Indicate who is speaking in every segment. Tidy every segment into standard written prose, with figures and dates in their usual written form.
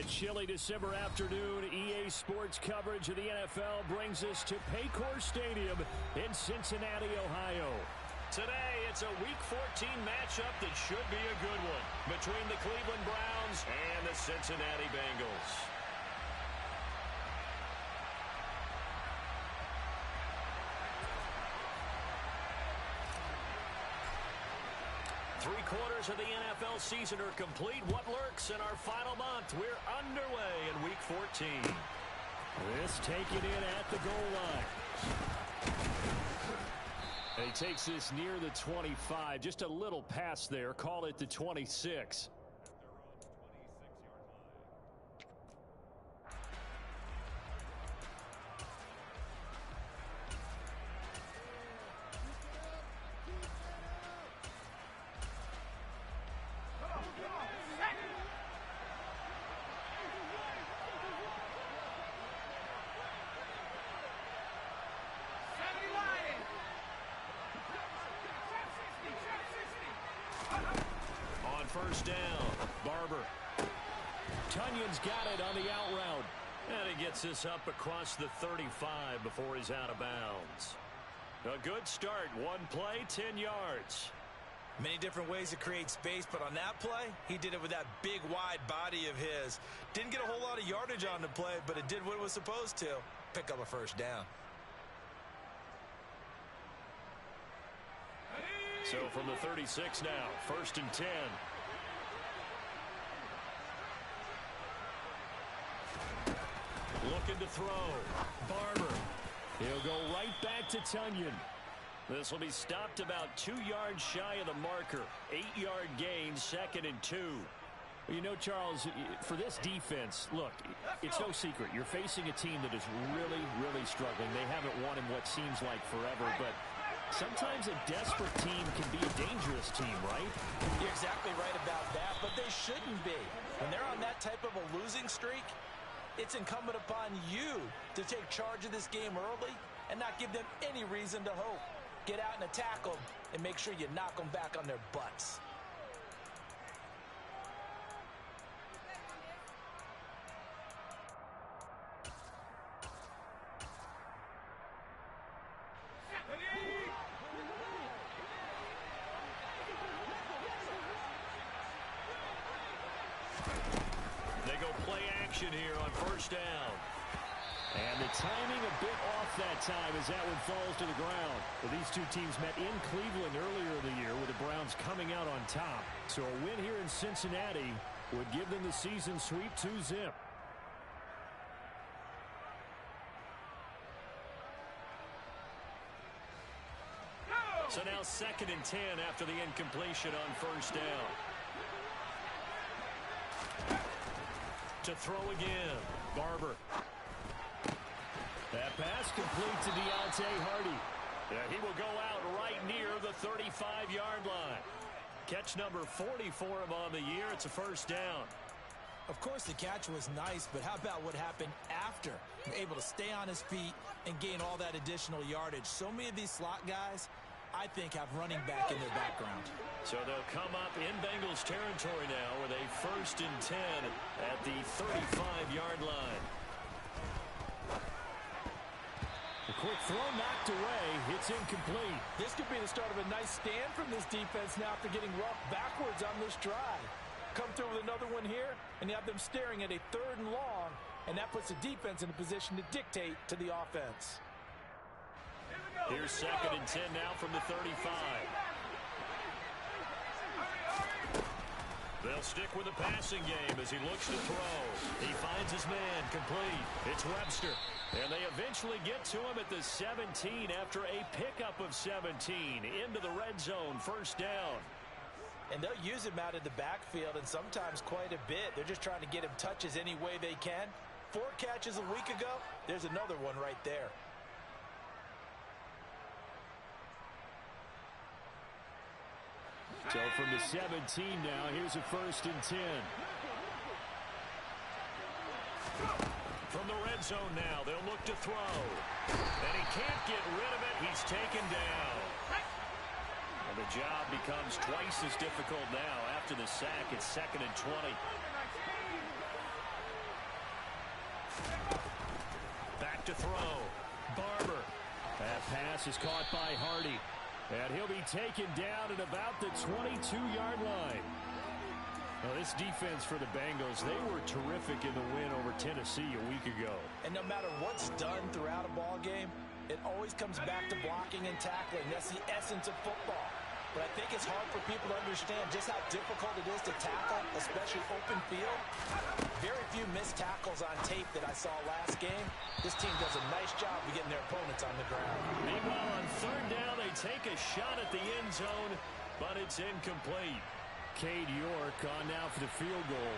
Speaker 1: a chilly December afternoon, EA Sports coverage of the NFL brings us to Paycor Stadium in Cincinnati, Ohio. Today, it's a Week 14 matchup that should be a good one between the Cleveland Browns and the Cincinnati Bengals. Three-quarters of the NFL season are complete. What lurks in our final month? We're underway in Week 14. This taken in at the goal line. And he takes this near the 25. Just a little pass there. Call it the 26. First down, Barber. Tunyon's got it on the out route. And he gets this up across the 35 before he's out of bounds. A good start. One play, 10 yards.
Speaker 2: Many different ways to create space, but on that play, he did it with that big, wide body of his. Didn't get a whole lot of yardage on the play, but it did what it was supposed to. Pick up a first down.
Speaker 1: So from the 36 now, 1st and 10. Looking to throw. Barber. He'll go right back to Tunyon. This will be stopped about 2 yards shy of the marker. 8-yard gain, 2nd and 2. You know, Charles, for this defense, look, it's no secret. You're facing a team that is really, really struggling. They haven't won in what seems like forever, but sometimes a desperate team can be a dangerous team, right?
Speaker 2: You're exactly right about that, but they shouldn't be. When they're on that type of a losing streak, it's incumbent upon you to take charge of this game early and not give them any reason to hope. Get out and attack them and make sure you knock them back on their butts.
Speaker 1: Here on first down. And the timing a bit off that time as that one falls to the ground. Well, these two teams met in Cleveland earlier in the year with the Browns coming out on top. So a win here in Cincinnati would give them the season sweep 2-zip. So now 2nd and 10 after the incompletion on first down. To throw again. Barber. That pass complete to Deontay Hardy. Yeah, he will go out right near the 35-yard line. Catch number 40 for him on the year. It's a first down.
Speaker 2: Of course, the catch was nice, but how about what happened after? Able to stay on his feet and gain all that additional yardage. So many of these slot guys, I think, have running back in their background. So they'll come up in Bengals territory now with a 1st and 10 at the 35-yard line.
Speaker 1: The quick throw knocked away. It's incomplete.
Speaker 3: This could be the start of a nice stand from this defense now after getting rocked backwards on this drive. Come through with another one here, and you have them staring at a 3rd and long, and that puts the defense in a position to dictate to the offense.
Speaker 1: Here's 2nd and 10 now from the 35. They'll stick with the passing game as he looks to throw. He finds his man complete. It's Webster. And they eventually get to him at the 17 after a pickup of 17 into the red zone. First down.
Speaker 2: And they'll use him out of the backfield, and sometimes quite a bit. They're just trying to get him touches any way they can. 4 catches a week ago. There's another one right there.
Speaker 1: So from the 17 now, here's a 1st and 10. From the red zone now, they'll look to throw. And he can't get rid of it. He's taken down. And the job becomes twice as difficult now after the sack. It's 2nd and 20. to throw. Barber. That pass is caught by Hardy. And he'll be taken down at about the 22-yard line. Now, this defense for the Bengals, they were terrific in the win over Tennessee a week ago.
Speaker 2: And no matter what's done throughout a ball game, it always comes back to blocking and tackling. That's the essence of football. But I think it's hard for people to understand just how difficult it is to tackle, especially open field. Very few missed tackles on tape that I saw last game. This team does a nice job of getting their opponents on the ground.
Speaker 1: Meanwhile, on third down, they take a shot at the end zone, but it's incomplete. Cade York on now for the field goal.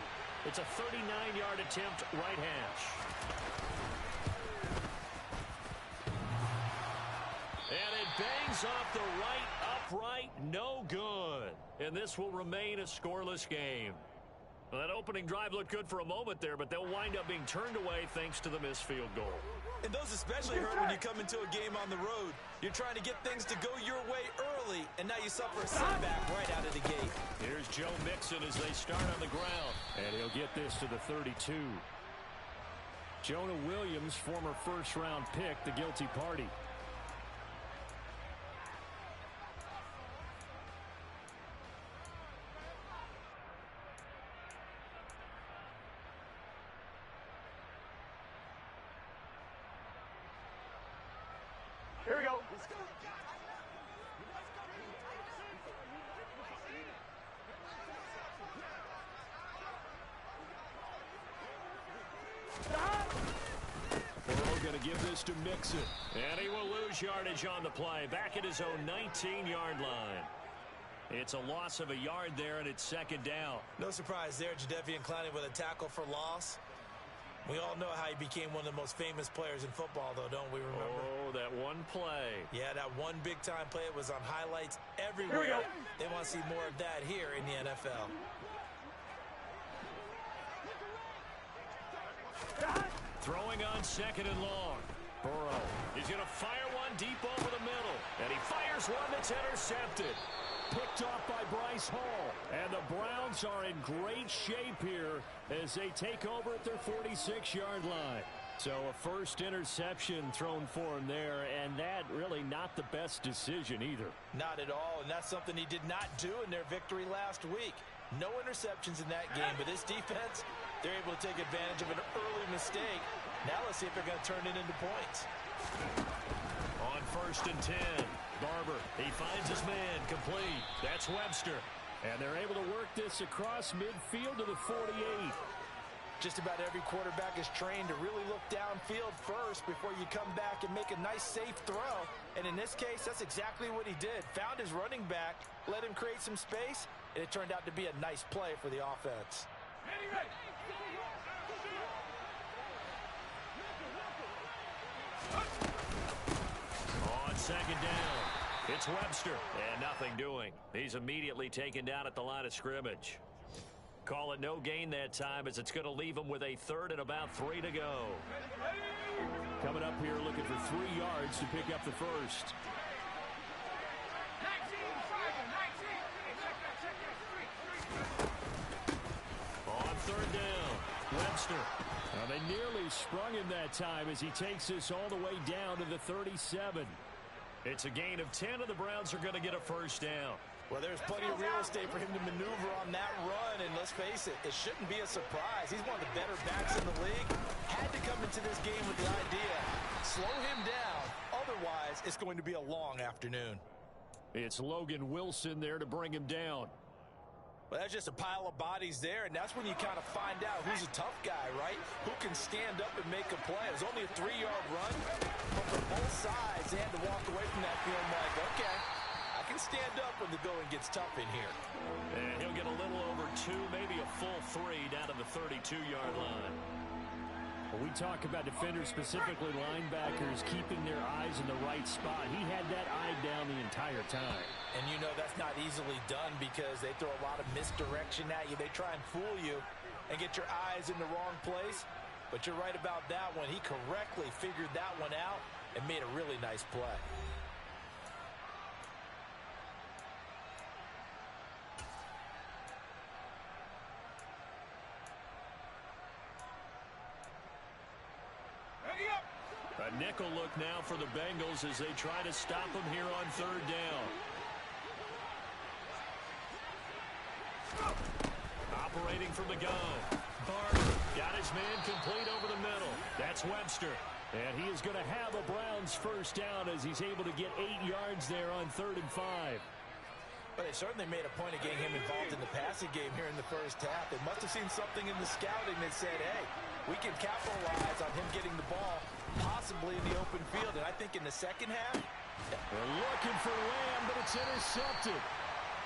Speaker 1: It's a 39-yard attempt, right hash. And it bangs off the right upright, no good. And this will remain a scoreless game. Well, that opening drive looked good for a moment there, but they'll wind up being turned away thanks to the missed field goal.
Speaker 2: And those especially hurt when you come into a game on the road. You're trying to get things to go your way early, and now you suffer a setback right out of the gate.
Speaker 1: Here's Joe Mixon as they start on the ground. And he'll get this to the 32. Jonah Williams, former first-round pick, the guilty party.
Speaker 3: Here we go.
Speaker 1: Burrow going to give this to Mixon. And he will lose yardage on the play. Back at his own 19-yard line. It's a loss of a yard there, and it's second down.
Speaker 2: No surprise there, Jadeveon Clowney with a tackle for loss. We all know how he became one of the most famous players in football, though, don't we remember?
Speaker 1: Oh, that one play.
Speaker 2: Yeah, that one big-time play. It was on highlights everywhere. They want to see more of that here in the NFL.
Speaker 1: Throwing on second and long. Burrow. He's going to fire one deep over the middle. And he fires one that's intercepted. Picked off by Bryce Hall. And the Browns are in great shape here as they take over at their 46-yard line. So a first interception thrown for him there, and that really not the best decision either.
Speaker 2: Not at all, and that's something he did not do in their victory last week. No interceptions in that game, but this defense, they're able to take advantage of an early mistake. Now let's see if they're going to turn it into points.
Speaker 1: On first and 10, Barber, he finds his man, complete. That's Webster. And they're able to work this across midfield to the 48.
Speaker 2: Just about every quarterback is trained to really look downfield first before you come back and make a nice, safe throw. And in this case, that's exactly what he did. Found his running back, let him create some space, and it turned out to be a nice play for the offense.
Speaker 1: On second down, it's Webster, and nothing doing. He's immediately taken down at the line of scrimmage. Call it no gain that time as it's going to leave him with a third and about 3 to go. Coming up here looking for 3 yards to pick up the first. On third down, Webster. Now they nearly sprung him that time as he takes this all the way down to the 37. It's a gain of 10, and the Browns are going to get a first down.
Speaker 2: Well, there's plenty of real estate for him to maneuver on that run, and let's face it, it shouldn't be a surprise. He's one of the better backs in the league. Had to come into this game with the idea, slow him down, otherwise it's going to be a long afternoon.
Speaker 1: It's Logan Wilson there to bring him down.
Speaker 2: Well, that's just a pile of bodies there, and that's when you kind of find out who's a tough guy, right? Who can stand up and make a play. It was only a 3-yard run, but for both sides, they had to walk away from that feeling like, okay, I can stand up when the going gets tough in here.
Speaker 1: And he'll get a little over 2, maybe a full 3 down to the 32-yard line. When we talk about defenders, specifically linebackers, keeping their eyes in the right spot, he had that eye down the entire time.
Speaker 2: And you know that's not easily done because they throw a lot of misdirection at you. They try and fool you and get your eyes in the wrong place. But you're right about that one. He correctly figured that one out and made a really nice play.
Speaker 1: nickel look now for the Bengals as they try to stop them here on third down. Operating from the gun. Barber got his man complete over the middle. That's Webster. And he is going to have a Browns first down as he's able to get 8 yards there on 3rd and 5.
Speaker 2: But they certainly made a point of getting him involved in the passing game here in the first half. They must have seen something in the scouting that said, hey, we can capitalize on him getting the ball possibly in the open field. And I think in the second half,
Speaker 1: they're looking for Lamb, but it's intercepted.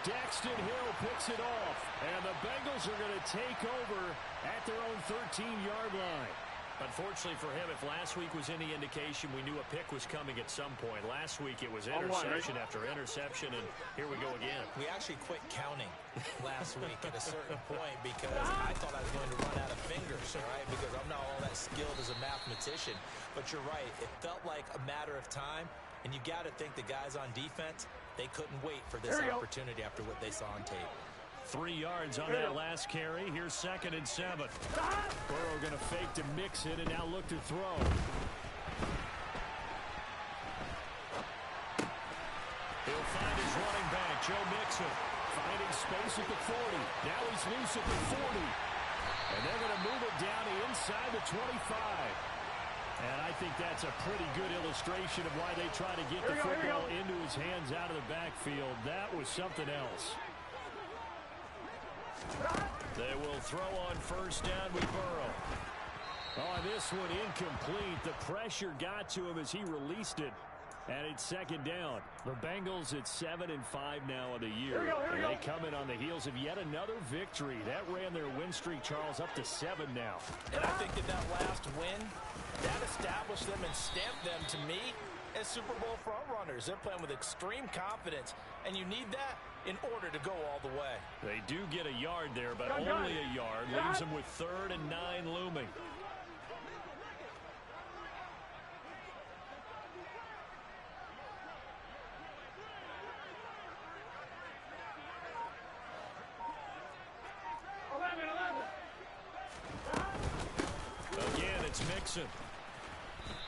Speaker 1: Daxton Hill picks it off. And the Bengals are going to take over at their own 13-yard line. Unfortunately for him, if last week was any indication, we knew a pick was coming at some point. Last week it was interception after interception, and here we go again.
Speaker 2: We actually quit counting last week at a certain point because I thought I was going to run out of fingers, all right, because I'm not all that skilled as a mathematician. But you're right. It felt like a matter of time, and you got to think the guys on defense, they couldn't wait for this opportunity after what they saw on tape.
Speaker 1: 3 yards on that last carry. Here's 2nd and 7. Burrow going to fake to mix it and now look to throw. He'll find his running back, Joe Mixon. Finding space at the 40. Now he's loose at the 40. And they're going to move it down to inside the 25. And I think that's a pretty good illustration of why they try to get the football into his hands out of the backfield. That was something else. They will throw on first down with Burrow. Oh, this one incomplete. The pressure got to him as he released it. And it's 2nd down. The Bengals at 7-5 now of the year. And they come in on the heels of yet another victory. That ran their win streak, Charles, up to 7 now.
Speaker 2: And I think that last win, that established them and stamped them, to me, as Super Bowl frontrunners. They're playing with extreme confidence, and you need that in order to go all the way.
Speaker 1: They do get a yard there, but only a yard. Leaves them with 3rd and 9 looming. Again, it's Mixon.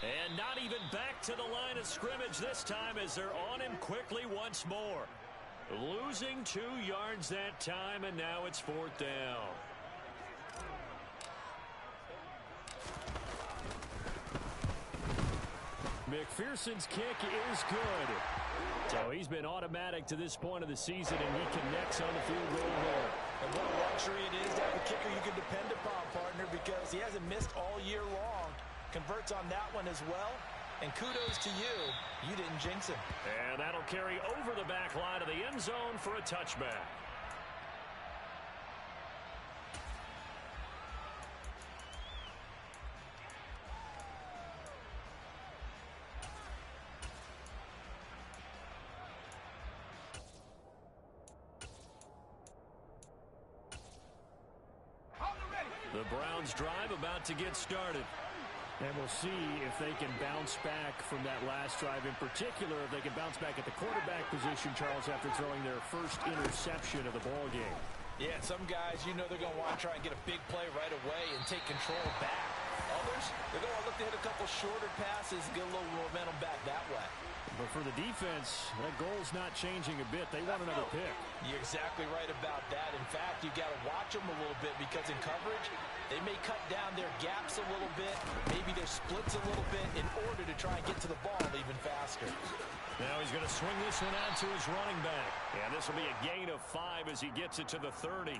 Speaker 1: And not even back to the line of scrimmage this time as they're on him quickly once more. Losing 2 yards that time, and now it's 4th down. McPherson's kick is good. So he's been automatic to this point of the season, and he connects on the field goal there.
Speaker 2: And what a luxury it is to have a kicker you can depend upon, partner, because he hasn't missed all year long. Converts on that one as well. And kudos to you. You didn't jinx him.
Speaker 1: And that'll carry over the back line of the end zone for a touchback. The Browns drive about to get started. And we'll see if they can bounce back from that last drive. In particular, if they can bounce back at the quarterback position, Charles, after throwing their first interception of the ball game.
Speaker 2: Yeah, some guys, you know they're going to want to try and get a big play right away and take control back. Others, they're going to look to hit a couple shorter passes, get a little momentum back that way.
Speaker 1: But for the defense, that goal's not changing a bit. They want another pick.
Speaker 2: You're exactly right about that. In fact, you got to watch them a little bit because in coverage, they may cut down their gaps a little bit, maybe their splits a little bit in order to try and get to the ball even faster.
Speaker 1: Now he's going to swing this one out to his running back. And this will be a gain of 5 as he gets it to the 30.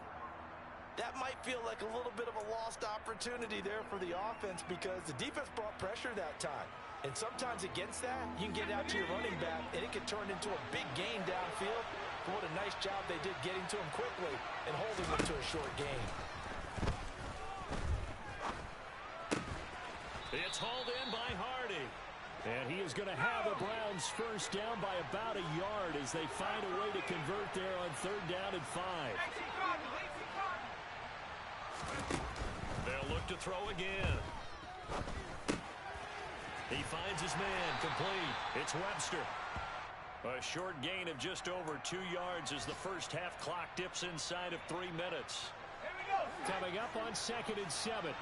Speaker 2: That might feel like a little bit of a lost opportunity there for the offense because the defense brought pressure that time. And sometimes against that, you can get out to your running back, and it can turn into a big gain downfield. But what a nice job they did getting to him quickly and holding him to a short gain.
Speaker 1: It's hauled in by Hardy. And he is going to have the Browns first down by about a yard as they find a way to convert there on 3rd down and 5. They'll look to throw again. He finds his man complete. It's Webster. A short gain of just over 2 yards as the first half clock dips inside of 3 minutes. Coming up on 2nd and 7.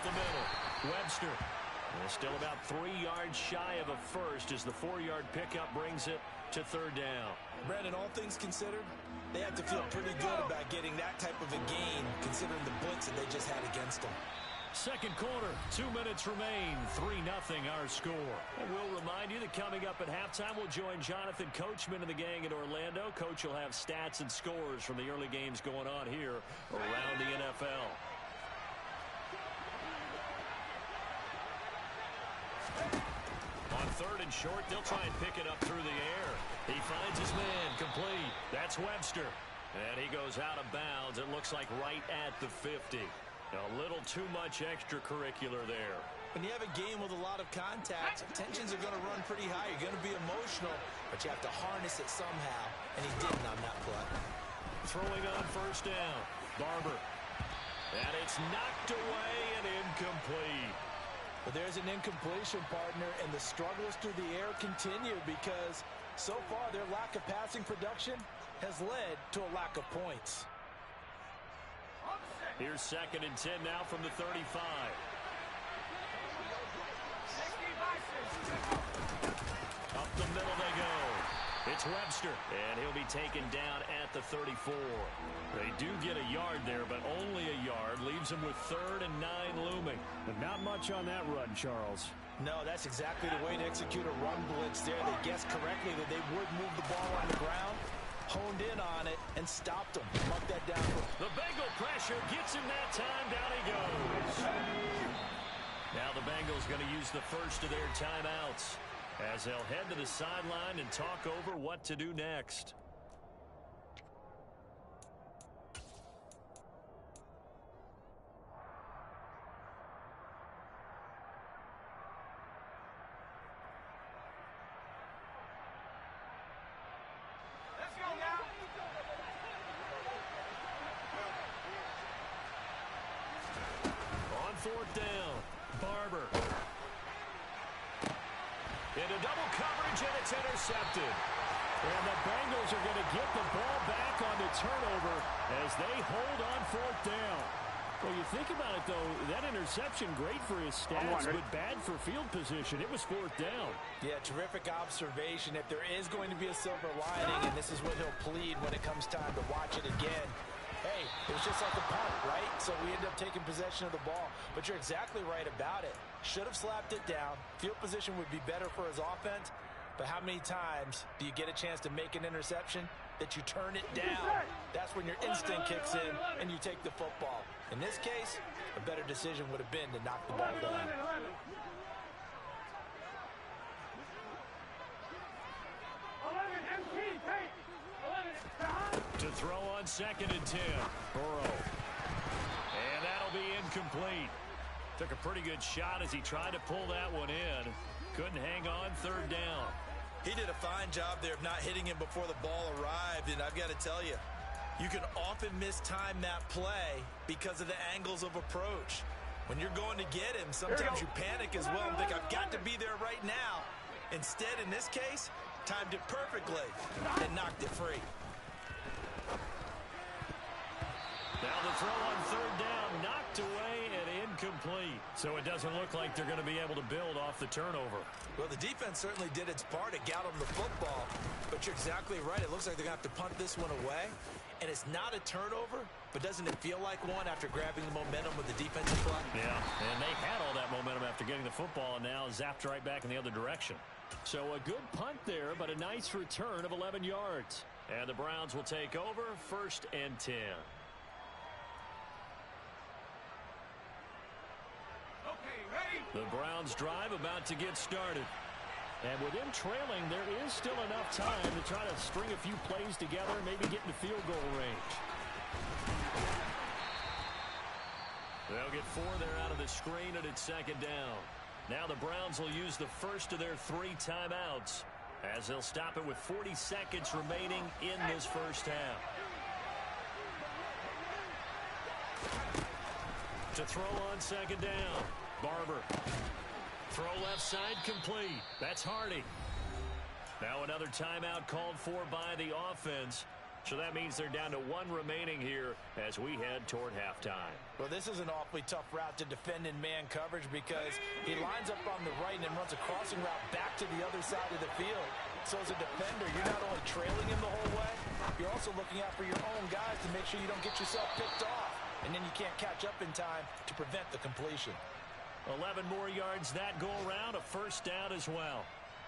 Speaker 1: the middle. Webster. Still about 3 yards shy of a first as the 4-yard pickup brings it to third down.
Speaker 2: Brandon, all things considered, they have to feel pretty good about getting that type of a gain considering the blitz that they just had against them.
Speaker 1: Second quarter, 2 minutes remain, 3-0 our score. And we'll remind you that coming up at halftime, we'll join Jonathan Coachman and the gang in Orlando. Coach will have stats and scores from the early games going on here around the NFL. On third and short, they'll try and pick it up through the air. He finds his man, complete. That's Webster. And he goes out of bounds, it looks like right at the 50. A little too much extracurricular there.
Speaker 2: When you have a game with a lot of contact, tensions are going to run pretty high. You're going to be emotional, but you have to harness it somehow, and he didn't on that play.
Speaker 1: Throwing on first down, Barber. And it's knocked away and incomplete.
Speaker 2: But there's an incompletion, partner, and the struggles through the air continue because so far their lack of passing production has led to a lack of points.
Speaker 1: Here's 2nd and 10 now from the 35. Up the middle they go. It's Webster, and he'll be taken down at the 34. They do get a yard there, but only a yard. Leaves them with 3rd and 9 looming.
Speaker 4: But not much on that run, Charles.
Speaker 2: No, that's exactly the way to execute a run blitz there. They guessed correctly that they would move the ball on the ground, honed in on it, and stopped them. Mark that down.
Speaker 1: The Bengal pressure gets him that time. Down he goes. Now the Bengals going to use the first of their timeouts as they'll head to the sideline and talk over what to do next.
Speaker 3: Let's go now.
Speaker 1: On 4th down, Barber. Into double coverage, and it's intercepted. And the Bengals are going to get the ball back on the turnover as they hold on 4th down.
Speaker 4: Well, you think about it, though, that interception, great for his stats, but bad for field position. It was 4th down.
Speaker 2: Yeah, terrific observation. If there is going to be a silver lining, and this is what he'll plead when it comes time to watch it again, hey, it was just like a punt, right? So we end up taking possession of the ball. But you're exactly right about it. Should have slapped it down. Field position would be better for his offense. But how many times do you get a chance to make an interception that you turn it down? That's when your instinct kicks in and you take the football. In this case, a better decision would have been to knock the ball down.
Speaker 1: To throw on 2nd and 10, Burrow. And that'll be incomplete. Took a pretty good shot as he tried to pull that one in. Couldn't hang on 3rd down.
Speaker 2: He did a fine job there of not hitting him before the ball arrived, and I've got to tell you, you can often mistime that play because of the angles of approach. When you're going to get him, sometimes you panic as well and think, I've got to be there right now. Instead, in this case, timed it perfectly and knocked it free.
Speaker 1: Now the throw on 3rd down, knocked away and incomplete. So it doesn't look like they're going to be able to build off the turnover.
Speaker 2: Well, the defense certainly did its part to got them the football. But you're exactly right. It looks like they're going to have to punt this one away. And it's not a turnover, but doesn't it feel like one after grabbing the momentum with the defensive play?
Speaker 1: Yeah, and they had all that momentum after getting the football and now zapped right back in the other direction. So a good punt there, but a nice return of 11 yards. And the Browns will take over 1st and 10. The Browns drive about to get started. And with them trailing, there is still enough time to try to string a few plays together, maybe get in the field goal range. They'll get 4 there out of the screen, and it's 2nd down. Now the Browns will use the first of their 3 timeouts as they'll stop it with 40 seconds remaining in this first half. To throw on 2nd down, Barber. Throw left side complete. That's Hardy. Now another timeout called for by the offense So that means they're down to 1 remaining here as we head toward halftime.
Speaker 2: Well, this is an awfully tough route to defend in man coverage because he lines up on the right and then runs a crossing route back to the other side of the field. So as a defender, you're not only trailing him the whole way, you're also looking out for your own guys to make sure you don't get yourself picked off. And then you can't catch up in time to prevent the completion.
Speaker 1: 11 more yards that go around, a first down as well.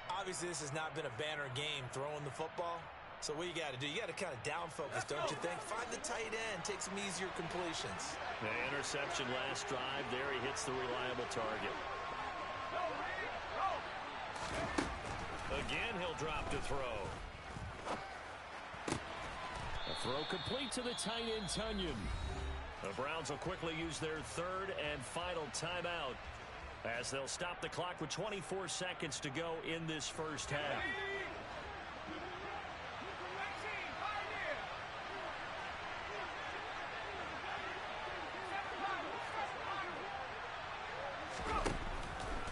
Speaker 2: Obviously, this has not been a banner game throwing the football. So what you got to do, you got to kind of down focus, don't you think? Find the tight end, take some easier completions.
Speaker 1: The interception last drive. There he hits the reliable target. Again, he'll drop to throw. A throw complete to the tight end, Tunyon. The Browns will quickly use their 3rd and final timeout as they'll stop the clock with 24 seconds to go in this first half.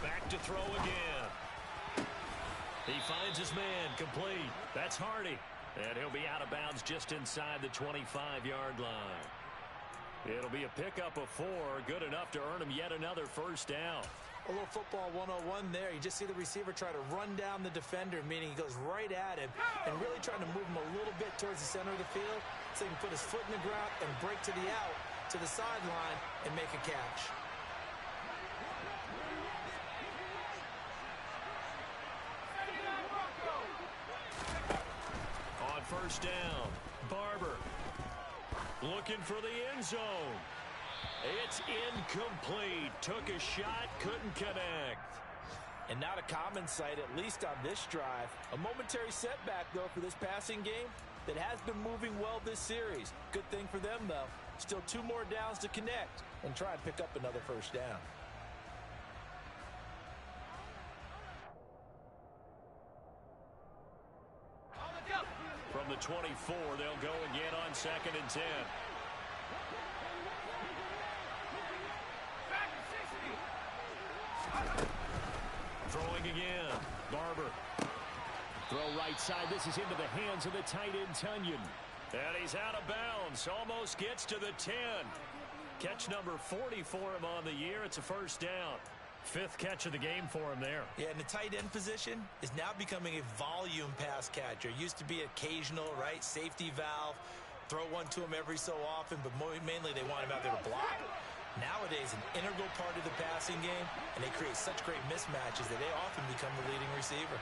Speaker 1: Back to throw again. He finds his man, complete. That's Hardy. And he'll be out of bounds just inside the 25-yard line. It'll be a pickup of 4, good enough to earn him yet another first down.
Speaker 2: A little football 101 there. You just see the receiver try to run down the defender, meaning he goes right at him and really trying to move him a little bit towards the center of the field so he can put his foot in the ground and break to the out, to the sideline, and make a catch.
Speaker 1: On first down, Barber looking for the end zone. It's incomplete. Took a shot, couldn't connect.
Speaker 2: And not a common sight, at least on this drive. A momentary setback, though, for this passing game that has been moving well this series. Good thing for them, though. Still 2 more downs to connect and try and pick up another first down.
Speaker 1: From the 24, they'll go again on 2nd and 10. Throwing again. Barber. Throw right side. This is into the hands of the tight end, Tunyon. And he's out of bounds. Almost gets to the 10. Catch number 40 for him on the year. It's a first down. 5th catch of the game for him there.
Speaker 2: Yeah, and the tight end position is now becoming a volume pass catcher. Used to be occasional, right? Safety valve. Throw one to him every so often, but mainly they want him out there to block. Nowadays, an integral part of the passing game, and they create such great mismatches that they often become the leading receiver.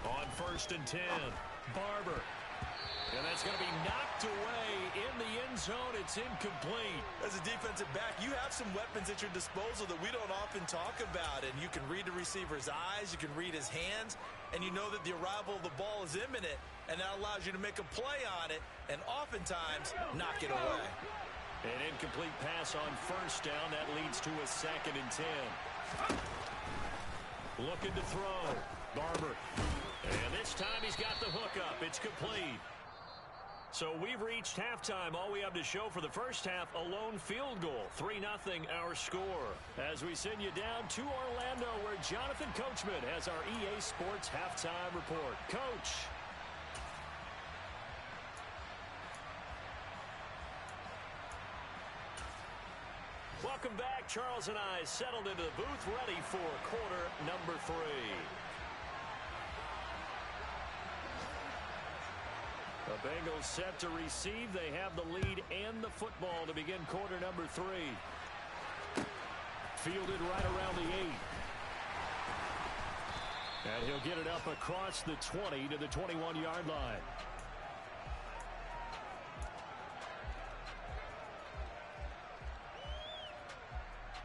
Speaker 1: On 1st and 10, Barber. And that's going to be knocked away in the end zone. It's incomplete.
Speaker 2: As a defensive back, you have some weapons at your disposal that we don't often talk about. And you can read the receiver's eyes, you can read his hands, and you know that the arrival of the ball is imminent. And that allows you to make a play on it and oftentimes knock it away.
Speaker 1: An incomplete pass on first down. That leads to a 2nd and 10. Looking to throw. Barber. And this time he's got the hook up. It's complete. So we've reached halftime. All we have to show for the first half, a lone field goal. 3-0 our score. As we send you down to Orlando, where Jonathan Coachman has our EA Sports halftime report. Coach. Welcome back. Charles and I settled into the booth, ready for quarter number 3. The Bengals set to receive. They have the lead and the football to begin quarter number 3. Fielded right around the 8. And he'll get it up across the 20 to the 21-yard line.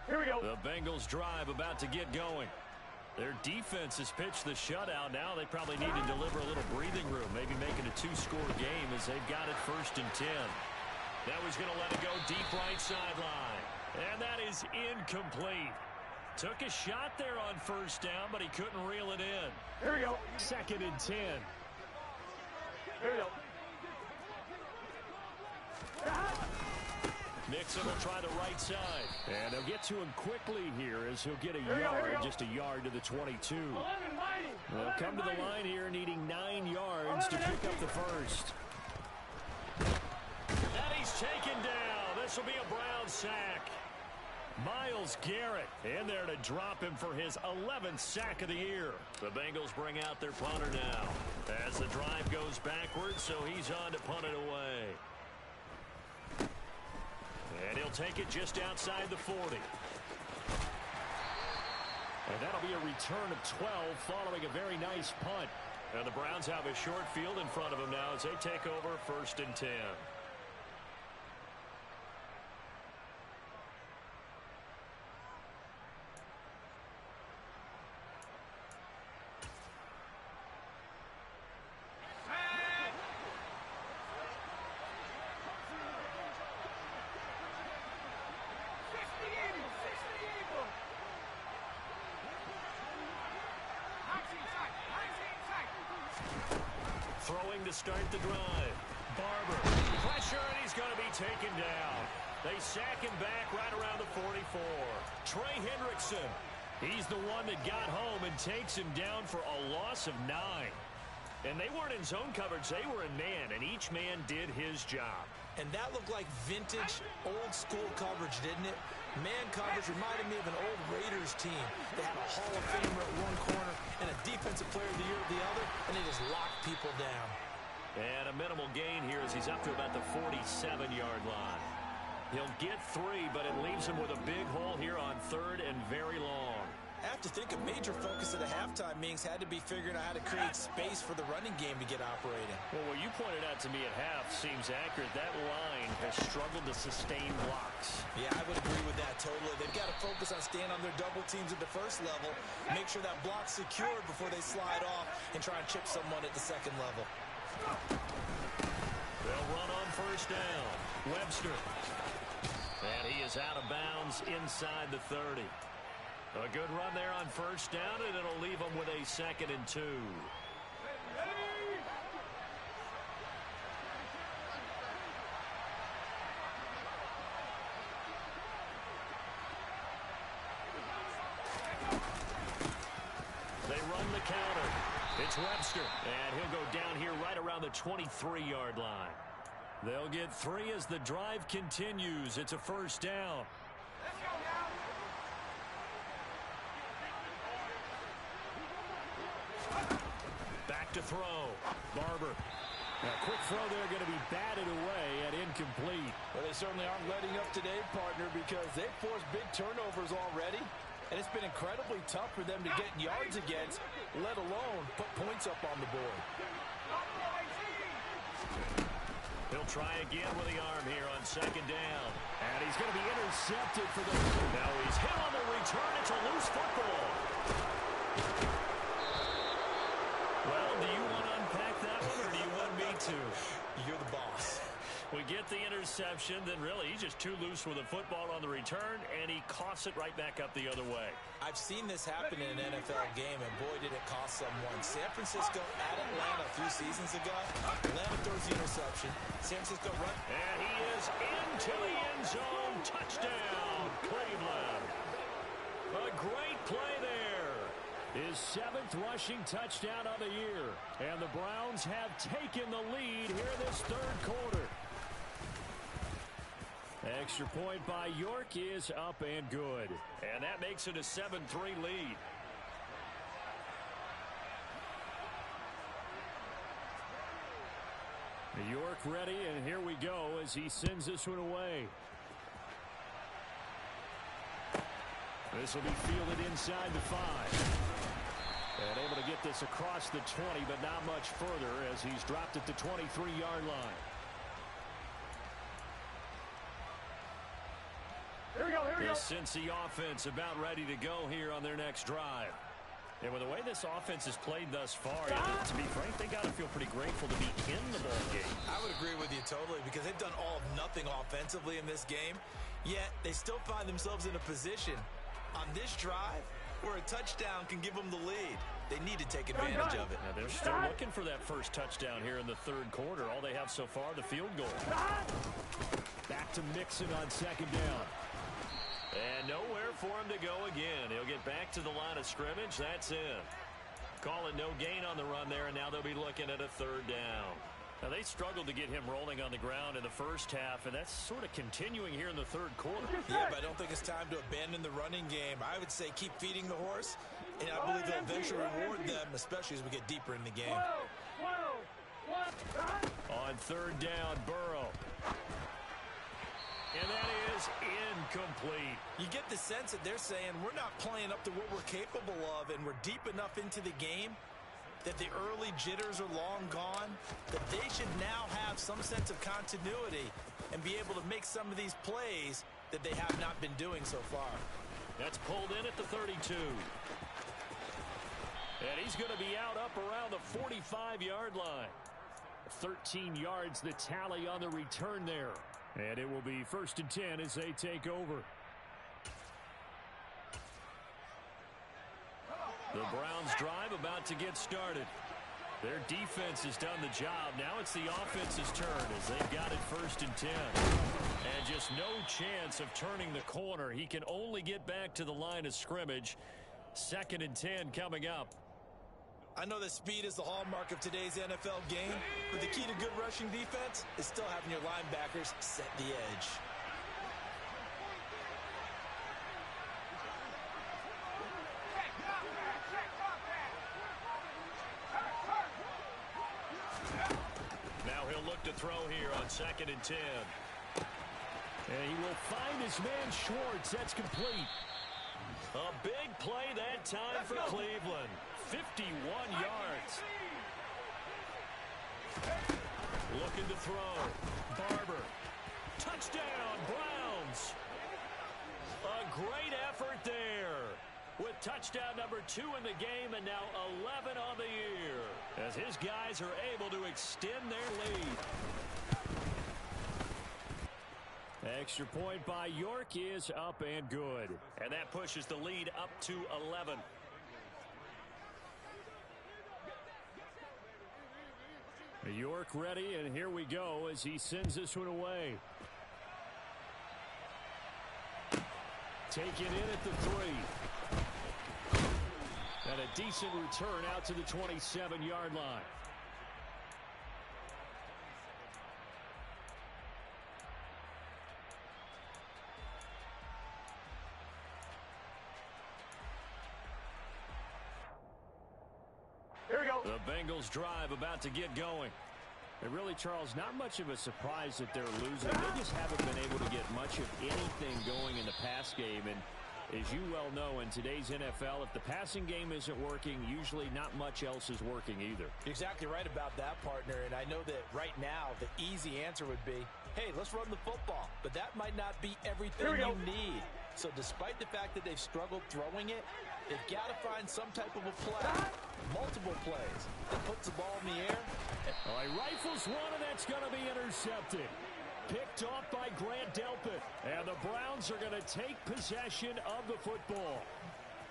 Speaker 3: Here we go.
Speaker 1: The Bengals drive about to get going. Their defense has pitched the shutout. Now they probably need to deliver a little breathing room, maybe make it a 2-score game as they've got it 1st and 10. Now he's going to let it go deep right sideline. And that is incomplete. Took a shot there on first down, but he couldn't reel it in.
Speaker 3: Here we go.
Speaker 1: 2nd and 10.
Speaker 3: Here we go.
Speaker 1: Nixon will try the right side.
Speaker 4: And they'll get to him quickly here as he'll get a yard, just a yard to the 22. They'll come to the line here needing 9 yards to pick up the first.
Speaker 1: And he's taken down. This will be a Brown sack. Myles Garrett in there to drop him for his 11th sack of the year. The Bengals bring out their punter now as the drive goes backwards, so he's on to punt it away. And he'll take it just outside the 40. And that'll be a return of 12 following a very nice punt. And the Browns have a short field in front of them now as they take over 1st and 10. Throwing to start the drive. Barber. Pressure, and he's going to be taken down. They sack him back right around the 44. Trey Hendrickson. He's the one that got home and takes him down for a loss of 9. And they weren't in zone coverage. They were in man, and each man did his job.
Speaker 2: And that looked like vintage, old-school coverage, didn't it? Man coverage reminded me of an old Raiders team. They had a Hall of Famer at one corner and a Defensive Player of the Year at the other, and they just locked people down.
Speaker 1: And a minimal gain here as he's up to about the 47-yard line. He'll get 3, but it leaves him with a big hole here on 3rd and very long.
Speaker 2: I have to think a major focus of the halftime meetings had to be figuring out how to create space for the running game to get operating.
Speaker 1: Well, what you pointed out to me at half seems accurate. That line has struggled to sustain blocks.
Speaker 2: Yeah, I would agree with that totally. They've got to focus on staying on their double teams at the first level, make sure that block's secured before they slide off and try and chip someone at the second level.
Speaker 1: They'll run on 1st down. Webster. And he is out of bounds inside the 30. A good run there on 1st down, and it'll leave them with a 2nd and 2. They run the counter. It's Webster, and he'll go down here right around the 23-yard line. They'll get 3 as the drive continues. It's a 1st down. Back to throw. Barber. A quick throw there going to be batted away and incomplete.
Speaker 3: Well, they certainly aren't letting up today, partner, because they've forced big turnovers already. And it's been incredibly tough for them to get yards against, let alone put points up on the board.
Speaker 1: He'll try again with the arm here on 2nd down. And he's going to be intercepted for the... Now he's hit on the return. It's a loose football. Well, do you want to unpack that one, or do you want me to?
Speaker 2: You're the boss.
Speaker 1: We get the interception, then really he's just too loose with the football on the return, and he coughs it right back up the other way.
Speaker 2: I've seen this happen in an NFL game, and boy, did it cost someone. San Francisco at Atlanta a few seasons ago. Atlanta throws the interception. San Francisco run.
Speaker 1: And he is into the end zone. Touchdown, Cleveland. A great play there.
Speaker 4: His 7th rushing touchdown of the year. And the Browns have taken the lead here this 3rd quarter. Extra point by York is up and good.
Speaker 1: And that makes it a 7-3 lead.
Speaker 4: York ready, and here we go as he sends this one away. This will be fielded inside the 5. And able to get this across the 20, but not much further as he's dropped at the 23-yard line.
Speaker 3: Here we go, here we go.
Speaker 1: The Cincy offense about ready to go here on their next drive. And with the way this offense has played thus far, to be frank, they got to feel pretty grateful to be in the ball game.
Speaker 2: I would agree with you totally, because they've done all of nothing offensively in this game, yet they still find themselves in a position on this drive where a touchdown can give them the lead. They need to take advantage of it.
Speaker 1: Now they're still looking for that first touchdown here in the third quarter. All they have so far, the field goal.
Speaker 4: Back to Mixon on second down.
Speaker 1: And nowhere for him to go again. He'll get back to the line of scrimmage. That's it. Call it no gain on the run there, and now they'll be looking at a third down. Now, they struggled to get him rolling on the ground in the first half, and that's sort of continuing here in the third quarter.
Speaker 2: Yeah, but I don't think it's time to abandon the running game. I would say keep feeding the horse, and I believe they'll eventually reward them, especially as we get deeper in the game.
Speaker 1: On third down, Burrow. And that is incomplete.
Speaker 2: You get the sense that they're saying we're not playing up to what we're capable of, and we're deep enough into the game that the early jitters are long gone, that they should now have some sense of continuity and be able to make some of these plays that they have not been doing so far.
Speaker 1: That's pulled in at the 32. And he's going to be out up around the 45-yard line. 13 yards the tally on the return there.
Speaker 4: And it will be 1st and 10 as they take over.
Speaker 1: The Browns drive about to get started. Their defense has done the job. Now it's the offense's turn as they've got it 1st and 10. And just no chance of turning the corner. He can only get back to the line of scrimmage. 2nd and 10 coming up.
Speaker 2: I know that speed is the hallmark of today's NFL game, but the key to good rushing defense is still having your linebackers set the edge.
Speaker 1: Now he'll look to throw here on 2nd and 10.
Speaker 4: And he will find his man Schwartz. That's complete.
Speaker 1: A big play that time for Cleveland. 51 yards. Looking to throw. Barber. Touchdown, Browns. A great effort there. With touchdown number 2 in the game and now 11 on the year. As his guys are able to extend their lead.
Speaker 4: Extra point by York is up and good.
Speaker 1: And that pushes the lead up to 11.
Speaker 4: York ready, and here we go as he sends this one away. Taken in at the 3. And a decent return out to the 27-yard line.
Speaker 1: Here we go. The Bengals drive about to get going.
Speaker 4: And really, Charles, not much of a surprise that they're losing. They just haven't been able to get much of anything going in the pass game. And as you well know, in today's NFL, if the passing game isn't working, usually not much else is working either.
Speaker 2: You're exactly right about that, partner. And I know that right now, the easy answer would be, hey, let's run the football. But that might not be everything you need. So despite the fact that they've struggled throwing it, they've got to find some type of a play, multiple plays, that puts the ball in the air.
Speaker 4: Oh, he rifles one, and that's going to be intercepted. Picked off by Grant Delpit. And the Browns are going to take possession of the football.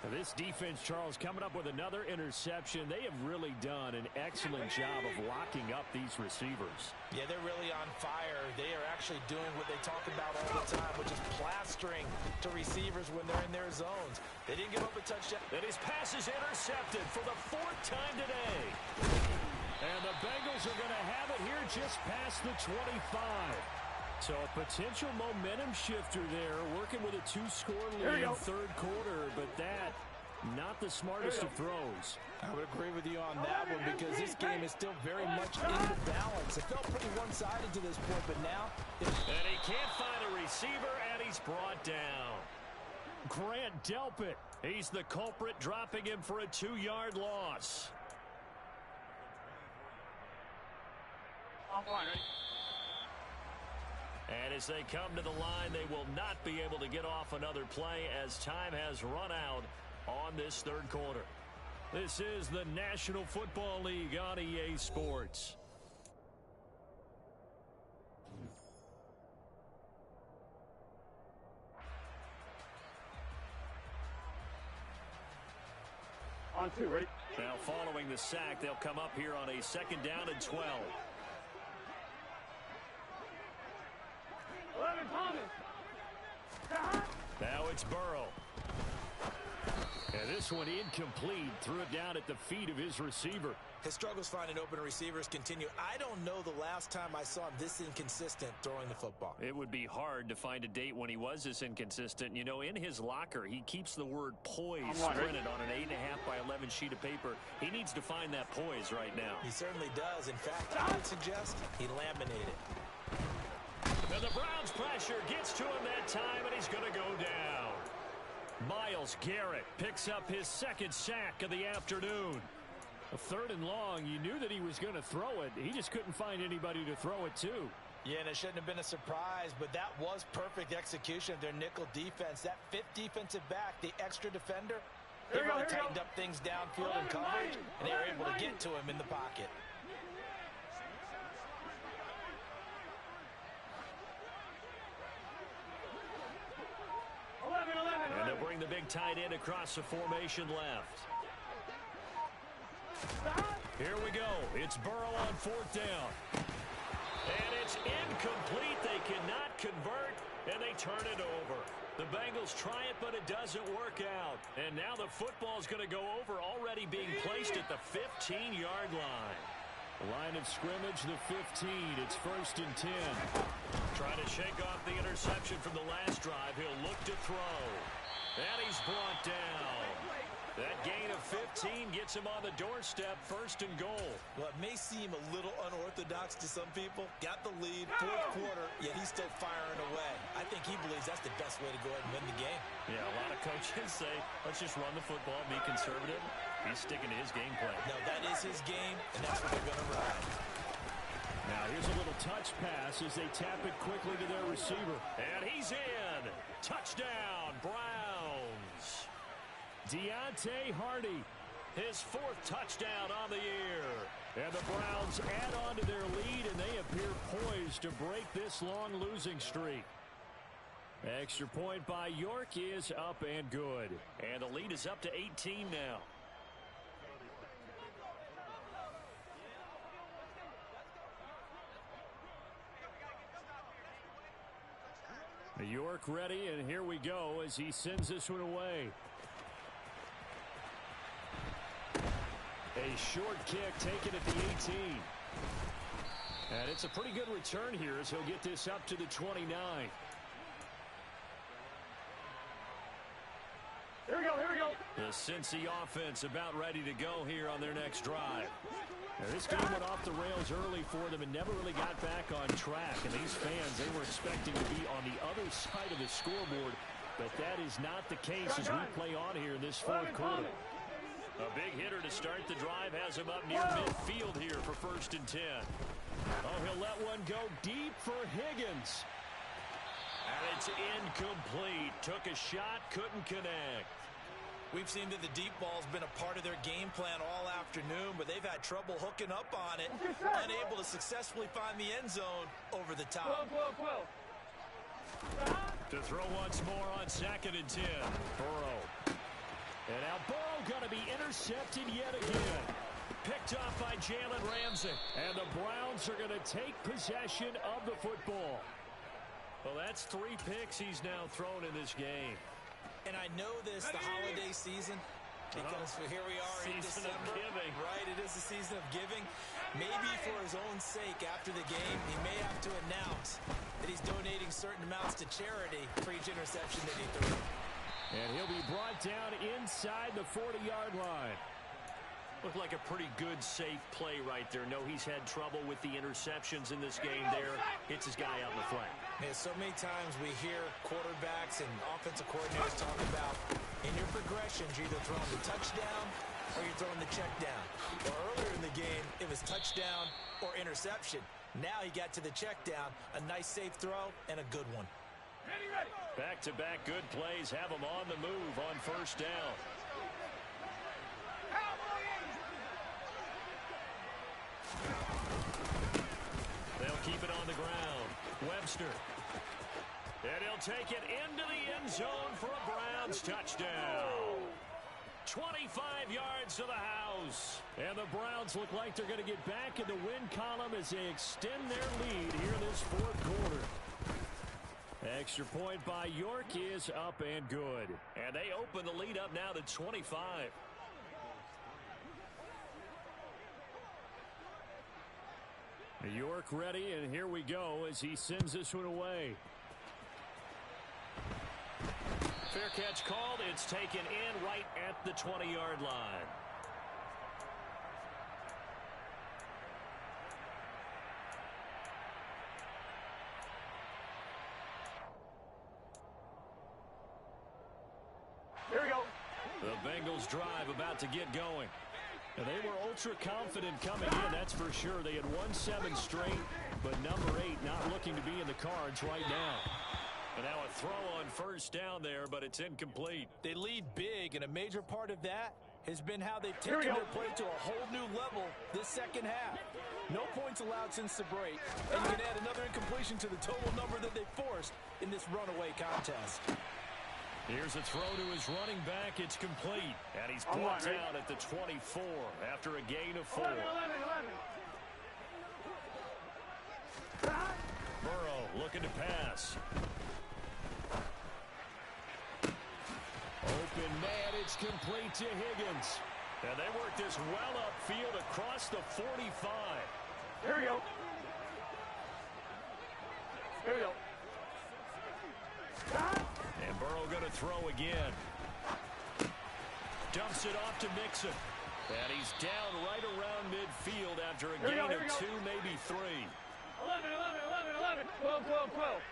Speaker 4: Now, this defense, Charles, coming up with another interception. They have really done an excellent job of locking up these receivers.
Speaker 2: Yeah, they're really on fire. They are actually doing what they talk about all the time, which is plastering to receivers when they're in their zones. They didn't give up a touchdown.
Speaker 1: And his pass is intercepted for the 4th time today.
Speaker 4: And the Bengals are going to have it here just past the 25. So a potential momentum shifter there, working with a 2-score lead in third quarter, but that, not the smartest of throws.
Speaker 2: I would agree with you on that one because this game is still very much in the balance. It felt pretty one-sided to this point, but now...
Speaker 1: And he can't find a receiver, and he's brought down.
Speaker 4: Grant Delpit.
Speaker 1: He's the culprit, dropping him for a 2-yard loss. And as they come to the line, they will not be able to get off another play as time has run out on this third quarter. This is the National Football League on EA Sports.
Speaker 5: On two, ready?
Speaker 1: Now following the sack, they'll come up here on a 2nd down and 12.
Speaker 5: 11, Thomas.
Speaker 1: Now it's Burrow.
Speaker 4: And this one incomplete. Threw it down at the feet of his receiver.
Speaker 2: His struggles finding open receivers continue. I don't know the last time I saw him this inconsistent throwing the football.
Speaker 1: It would be hard to find a date when he was this inconsistent. You know, in his locker, he keeps the word poise printed on an 8.5 by 11 sheet of paper. He needs to find that poise right now.
Speaker 2: He certainly does. In fact, I would suggest he laminated.
Speaker 1: And the Browns pressure gets to him that time, and he's going to go down. Myles Garrett picks up his 2nd sack of the afternoon. A 3rd and long, you knew that he was going to throw it. He just couldn't find anybody to throw it to.
Speaker 2: Yeah, and it shouldn't have been a surprise, but that was perfect execution of their nickel defense. That 5th defensive back, the extra defender, they really tightened up things downfield in coverage, and they were able to get to him in the pocket.
Speaker 1: And they'll bring the big tight end across the formation left. Here we go. It's Burrow on 4th down. And it's incomplete. They cannot convert, and they turn it over. The Bengals try it, but it doesn't work out. And now the football's going to go over, already being placed at the 15-yard line.
Speaker 4: Line of scrimmage, the 15. It's 1st and 10.
Speaker 1: Trying to shake off the interception from the last drive. He'll look to throw. And he's brought down. That gain of 15 gets him on the doorstep, 1st and goal.
Speaker 2: Well, it may seem a little unorthodox to some people. Got the lead, 4th quarter, yet he's still firing away. I think he believes that's the best way to go ahead and win the game.
Speaker 1: Yeah, a lot of coaches say, let's just run the football, be conservative. He's sticking to his game plan.
Speaker 2: No, that is his game, and that's what they're going to ride.
Speaker 4: Now here's a little touch pass as they tap it quickly to their receiver.
Speaker 1: And he's in. Touchdown, Browns.
Speaker 4: Deontay Hardy,
Speaker 1: his 4th touchdown on the year.
Speaker 4: And the Browns add on to their lead, and they appear poised to break this long losing streak. Extra point by York is up and good.
Speaker 1: And the lead is up to 18 now.
Speaker 4: York ready, and here we go as he sends this one away. A short kick taken at the 18. And it's a pretty good return here as he'll get this up to the 29.
Speaker 5: Here we go, here we go.
Speaker 1: The Cincy offense about ready to go here on their next drive.
Speaker 4: Now, this game went off the rails early for them and never really got back on track. And these fans, they were expecting to be on the other side of the scoreboard. But that is not the case as we play on here in this 4th quarter.
Speaker 1: A big hitter to start the drive has him up near midfield here for 1st and 10.
Speaker 4: Oh, he'll let one go deep for Higgins.
Speaker 1: And it's incomplete. Took a shot, couldn't connect.
Speaker 2: We've seen that the deep ball's been a part of their game plan all afternoon, but they've had trouble hooking up on it, unable to successfully find the end zone over the top.
Speaker 1: To throw once more on 2nd and 10.
Speaker 4: Burrow. And now Burrow going to be intercepted yet again.
Speaker 1: Picked off by Jalen Ramsey.
Speaker 4: And the Browns are going to take possession of the football.
Speaker 1: Well, that's 3 picks he's now thrown in this game.
Speaker 2: And I know this, the holiday season, because here we are in December.
Speaker 1: Giving.
Speaker 2: Right, it is the season of giving. Maybe for his own sake after the game, he may have to announce that he's donating certain amounts to charity for each interception that he threw.
Speaker 4: And he'll be brought down inside the 40-yard line.
Speaker 1: Looked like a pretty good, safe play right there. No, he's had trouble with the interceptions in this game there. Hits his guy out in the flat.
Speaker 2: Yeah, so many times we hear quarterbacks and offensive coordinators talk about in your progressions, you're either throwing the touchdown or you're throwing the check down. Well, earlier in the game, it was touchdown or interception. Now he got to the check down, a nice safe throw, and a good one.
Speaker 1: Back-to-back good plays have him on the move on 1st down. They'll keep it on the ground. Webster. And he'll take it into the end zone for a Browns touchdown. 25 yards to the house.
Speaker 4: And the Browns look like they're going to get back in the win column as they extend their lead here in this fourth quarter. Extra point by York is up and good.
Speaker 1: And they open the lead up now to 25.
Speaker 4: York ready, and here we go as he sends this one away.
Speaker 1: Fair catch called. It's taken in right at the 20-yard line.
Speaker 5: Here we go.
Speaker 1: The Bengals drive about to get going.
Speaker 4: And they were ultra confident coming in, that's for sure. They had won 7 straight, but number 8 not looking to be in the cards right now.
Speaker 1: And now a throw on first down there, but it's incomplete.
Speaker 2: They lead big, and a major part of that has been how they've taken their play to a whole new level this second half. No points allowed since the break, and you can add another incompletion to the total number that they forced in this runaway contest.
Speaker 1: Here's a throw to his running back. It's complete. And he's blocked out at the 24 after a gain of 4.
Speaker 5: 11.
Speaker 1: Burrow looking to pass.
Speaker 4: Open man, it's complete to Higgins.
Speaker 1: And they work this well upfield across the 45.
Speaker 5: Here we go. Here we go.
Speaker 1: And Burrow going to throw again. Dumps it off to Mixon. And he's down right around midfield after a gain of 2, maybe 3.
Speaker 5: 11. 12.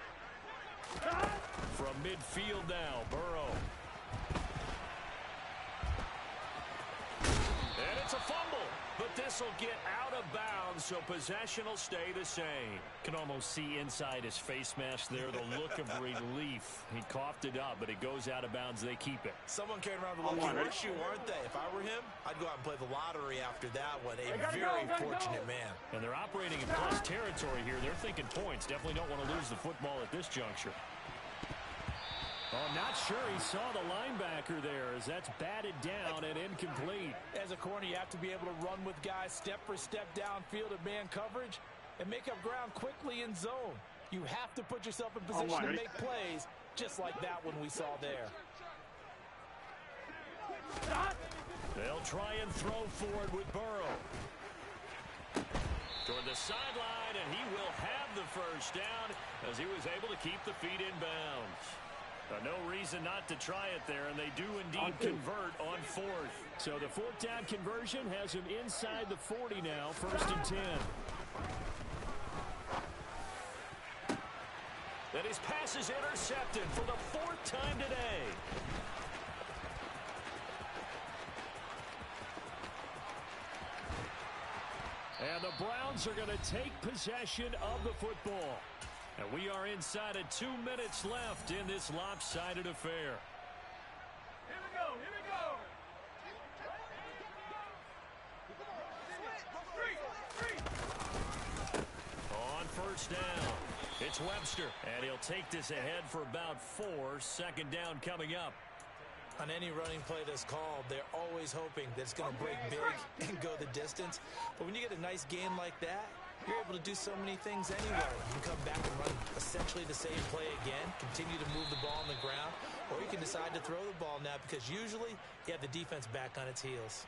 Speaker 1: From midfield now, Burrow. And it's a fumble, but this will get out of bounds, so possession will stay the same.
Speaker 4: Can almost see inside his face mask there the look of relief. He coughed it up, but it goes out of bounds. They keep it.
Speaker 2: Someone carrying around the lucky horseshoe, aren't they? If I were him, I'd go out and play the lottery after that one. A very fortunate man.
Speaker 4: And they're operating in plus territory here. They're thinking points. Definitely don't want to lose the football at this juncture. Oh, I'm not sure he saw the linebacker there as that's batted down and incomplete.
Speaker 2: As a corner, you have to be able to run with guys step for step downfield of man coverage and make up ground quickly in zone. You have to put yourself in position to make plays just like that one we saw there.
Speaker 1: They'll try and throw forward with Burrow. Toward the sideline, and he will have the first down as he was able to keep the feet in bounds. No reason not to try it there, and they do indeed convert on 4th.
Speaker 4: So the 4th down conversion has him inside the 40 now, 1st and 10.
Speaker 1: And his pass is intercepted for the 4th time today.
Speaker 4: And the Browns are going to take possession of the football.
Speaker 1: And we are inside of 2 minutes left in this lopsided affair.
Speaker 5: Here we go.
Speaker 1: On first down, it's Webster. And he'll take this ahead for about 4. 2nd down coming up.
Speaker 2: On any running play that's called, they're always hoping that it's going to break big and go the distance. But when you get a nice gain like that, you're able to do so many things anyway. You can come back and run essentially the same play again, continue to move the ball on the ground, or you can decide to throw the ball now because usually you have the defense back on its heels.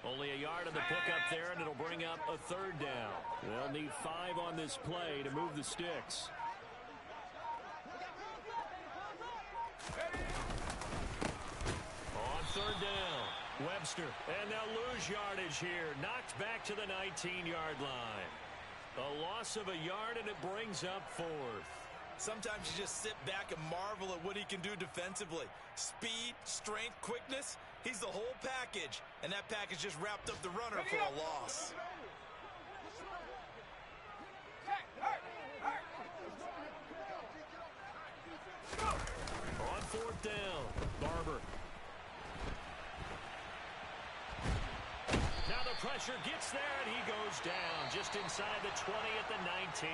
Speaker 1: Only a yard on the pickup there, and it'll bring up a 3rd down.
Speaker 4: They'll need 5 on this play to move the sticks.
Speaker 1: On 3rd down, Webster. And they'll lose yardage here. Knocked back to the 19-yard line. A loss of a yard, and it brings up 4th.
Speaker 2: Sometimes you just sit back and marvel at what he can do defensively. Speed, strength, quickness, he's the whole package. And that package just wrapped up the runner for a loss.
Speaker 1: On 4th down, Barber. Now the pressure gets there, and he goes down just inside the 20 at the 19.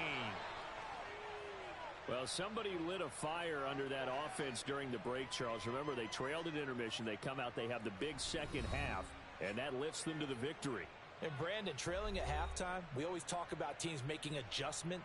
Speaker 1: Well, somebody lit a fire under that offense during the break, Charles. Remember, they trailed at intermission. They come out, they have the big second half, and that lifts them to the victory.
Speaker 2: And Brandon, trailing at halftime, we always talk about teams making adjustments.